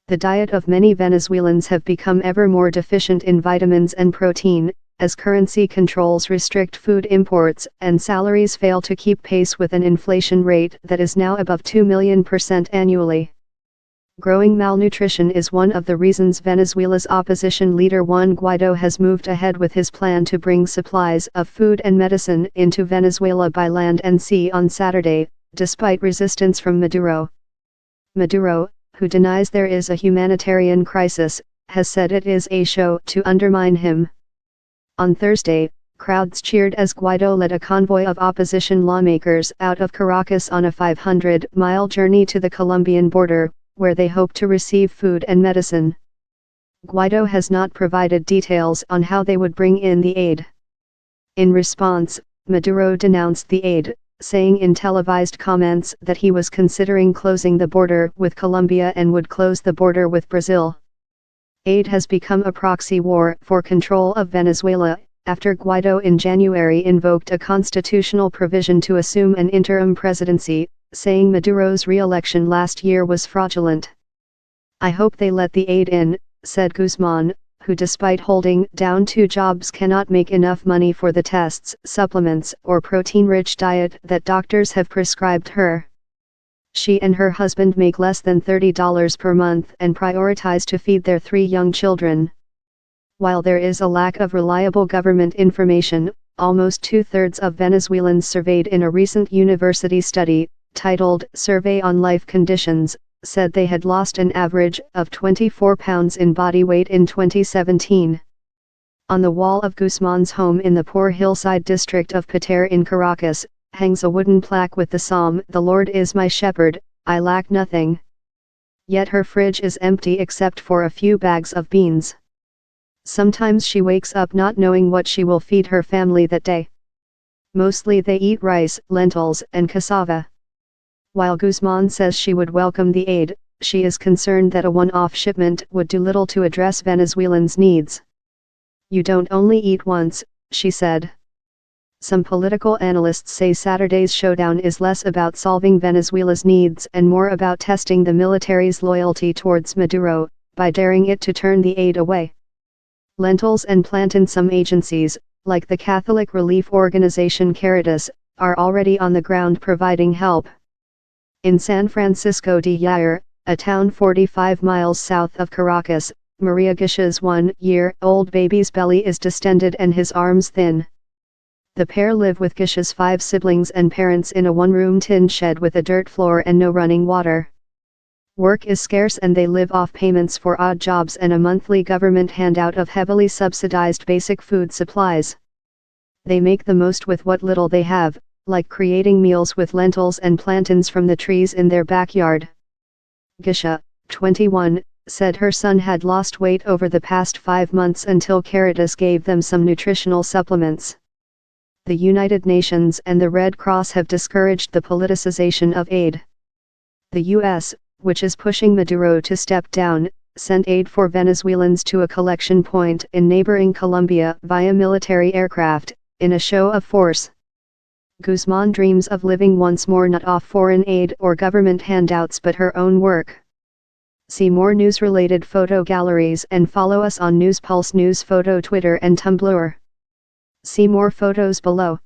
The diet of many Venezuelans have become ever more deficient in vitamins and protein, as currency controls restrict food imports and salaries fail to keep pace with an inflation rate that is now above 2,000,000% annually. Growing malnutrition is one of the reasons Venezuela's opposition leader Juan Guaidó has moved ahead with his plan to bring supplies of food and medicine into Venezuela by land and sea on Saturday, despite resistance from Maduro. Maduro, who denies there is a humanitarian crisis, has said it is a show to undermine him. On Thursday, crowds cheered as Guaidó led a convoy of opposition lawmakers out of Caracas on a 500-mile journey to the Colombian border, where they hope to receive food and medicine. Guaidó has not provided details on how they would bring in the aid. In response, Maduro denounced the aid, saying in televised comments that he was considering closing the border with Colombia and would close the border with Brazil. Aid has become a proxy war for control of Venezuela, after Guaidó in January invoked a constitutional provision to assume an interim presidency, saying Maduro's re-election last year was fraudulent. "I hope they let the aid in," said Guzman, who despite holding down 2 jobs cannot make enough money for the tests, supplements or protein-rich diet that doctors have prescribed her. She and her husband make less than $30 per month and prioritize to feed their 3 young children. While there is a lack of reliable government information, almost 2/3 of Venezuelans surveyed in a recent university study, titled Survey on Life Conditions, said they had lost an average of 24 pounds in body weight in 2017. On the wall of Guzman's home in the poor hillside district of Pater in Caracas, hangs a wooden plaque with the psalm, "The Lord is my shepherd, I lack nothing." Yet her fridge is empty except for a few bags of beans. Sometimes she wakes up not knowing what she will feed her family that day. Mostly they eat rice, lentils, and cassava. While Guzman says she would welcome the aid, she is concerned that a one-off shipment would do little to address Venezuelans' needs. "You don't only eat once," she said. Some political analysts say Saturday's showdown is less about solving Venezuela's needs and more about testing the military's loyalty towards Maduro, by daring it to turn the aid away. Lentils and plantain. Some agencies, like the Catholic relief organization Caritas, are already on the ground providing help. In San Francisco de Yair, a town 45 miles south of Caracas, Maria Gisha's 1-year-old baby's belly is distended and his arms thin. The pair live with Gisha's 5 siblings and parents in a one-room tin shed with a dirt floor and no running water. Work is scarce and they live off payments for odd jobs and a monthly government handout of heavily subsidized basic food supplies. They make the most with what little they have, like creating meals with lentils and plantains from the trees in their backyard. Gisha, 21, said her son had lost weight over the past 5 months until Caritas gave them some nutritional supplements. The United Nations and the Red Cross have discouraged the politicization of aid. The U.S., which is pushing Maduro to step down, sent aid for Venezuelans to a collection point in neighboring Colombia via military aircraft, in a show of force. Guzman dreams of living once more not off foreign aid or government handouts but her own work. See more news-related photo galleries and follow us on News Pulse News Photo Twitter and Tumblr. See more photos below.